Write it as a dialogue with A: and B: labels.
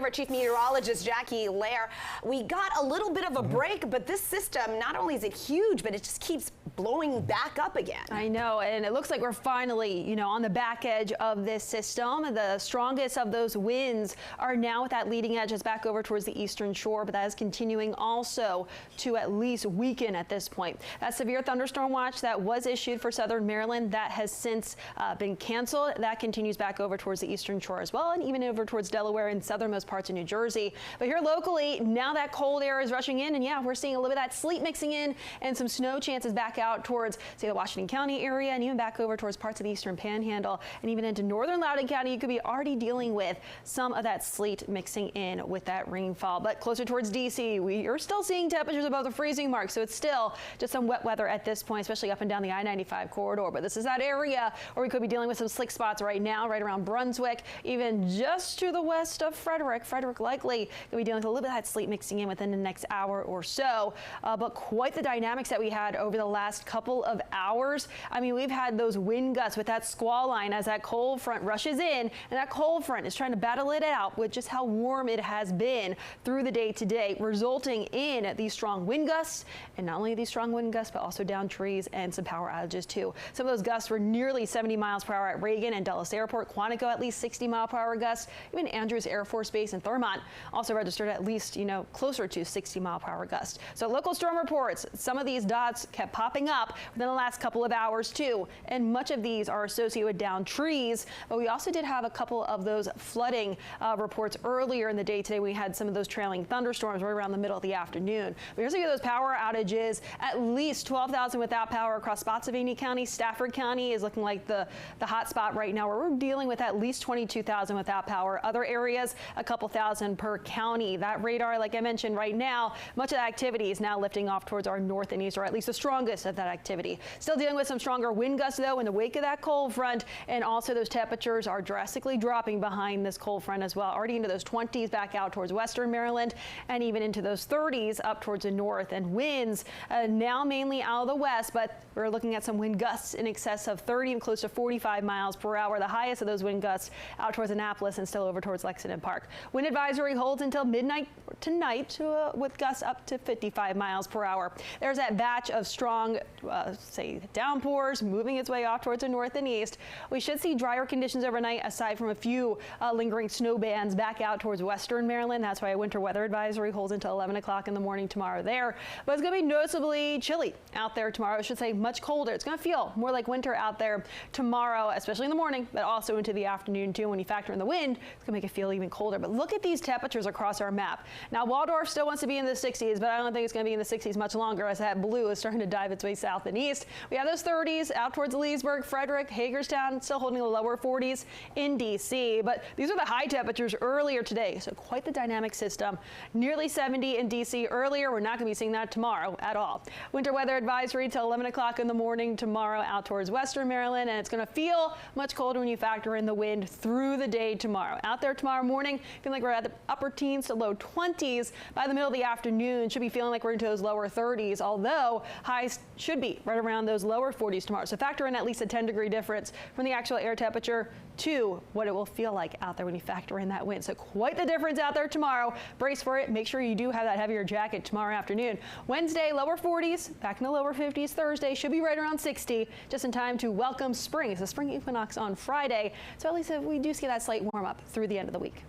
A: Chief Meteorologist Jackie Lair. We got a little bit of a break, but this system, not only is it huge, but it just keeps blowing back up again.
B: I know, and it looks like we're finally, on the back edge of this system. The strongest of those winds are now at that leading edge. It's back over towards the eastern shore, but that is continuing also to at least weaken at this point. That severe thunderstorm watch that was issued for southern Maryland, that has since been canceled. That continues back over towards the eastern shore as well, and even over towards Delaware and southernmost parts of New Jersey. But here locally, now that cold air is rushing in, and yeah, we're seeing a little bit of that sleet mixing in and some snow chances back out towards, say, the Washington County area and even back over towards parts of the eastern panhandle and even into northern Loudoun County. You could be already dealing with some of that sleet mixing in with that rainfall. But closer towards D.C., we are still seeing temperatures above the freezing mark, so it's still just some wet weather at this point, especially up and down the I-95 corridor. But this is that area where we could be dealing with some slick spots right now, right around Brunswick, even just to the west of Frederick. Frederick likely going to be dealing with a little bit of that sleet mixing in within the next hour or so. But quite the dynamics that we had over the last couple of hours. I mean, we've had those wind gusts with that squall line as that cold front rushes in, and that cold front is trying to battle it out with just how warm it has been through the day today, resulting in these strong wind gusts. And not only these strong wind gusts, but also down trees and some power outages too. Some of those gusts were nearly 70 miles per hour at Reagan and Dulles Airport. Quantico at least 60 mile per hour gusts. Even Andrews Air Force Base in Thurmont also registered at least, closer to 60 mile per hour gusts. So local storm reports, some of these dots kept popping up within the last couple of hours too. And much of these are associated with downed trees. But we also did have a couple of those flooding reports earlier in the day today. We had some of those trailing thunderstorms right around the middle of the afternoon. But here's those power outages, at least 12,000 without power across Spotsylvania County. Stafford County is looking like the hot spot right now, where we're dealing with at least 22,000 without power. Other areas, a couple thousand per county. That radar, like I mentioned right now, much of the activity is now lifting off towards our north and east, or at least the strongest of that activity. Still dealing with some stronger wind gusts, though, in the wake of that cold front, and also those temperatures are drastically dropping behind this cold front as well, already into those 20s back out towards western Maryland, and even into those 30s up towards the north. And winds now mainly out of the west, but we're looking at some wind gusts in excess of 30 and close to 45 miles per hour. The highest of those wind gusts out towards Annapolis and still over towards Lexington Park. Wind advisory holds until midnight tonight with gusts up to 55 miles per hour. There's that batch of strong, say, downpours moving its way off towards the north and east. We should see drier conditions overnight, aside from a few lingering snow bands back out towards western Maryland. That's why a winter weather advisory holds until 11 o'clock in the morning tomorrow there. But it's going to be noticeably chilly out there tomorrow. I should say much colder. It's going to feel more like winter out there tomorrow, especially in the morning, but also into the afternoon too. When you factor in the wind, it's going to make it feel even colder. But look at these temperatures across our map. Now, Waldorf still wants to be in the 60s, but I don't think it's going to be in the 60s much longer, as that blue is starting to dive its way south and east. We have those 30s out towards Leesburg, Frederick, Hagerstown, still holding the lower 40s in D.C. But these are the high temperatures earlier today, so quite the dynamic system. Nearly 70 in D.C. earlier. We're not going to be seeing that tomorrow at all. Winter weather advisory till 11 o'clock in the morning tomorrow out towards western Maryland, and it's going to feel much colder when you factor in the wind through the day tomorrow. Out there tomorrow morning, feeling like we're at the upper teens to low 20s. By the middle of the afternoon, should be feeling like we're into those lower 30s, although highs should be right around those lower 40s tomorrow. So factor in at least a 10-degree difference from the actual air temperature to what it will feel like out there when you factor in that wind. So quite the difference out there tomorrow. Brace for it. Make sure you do have that heavier jacket tomorrow afternoon. Wednesday, lower 40s, back in the lower 50s. Thursday should be right around 60, just in time to welcome spring. It's the spring equinox on Friday. So at least if we do see that slight warm up through the end of the week.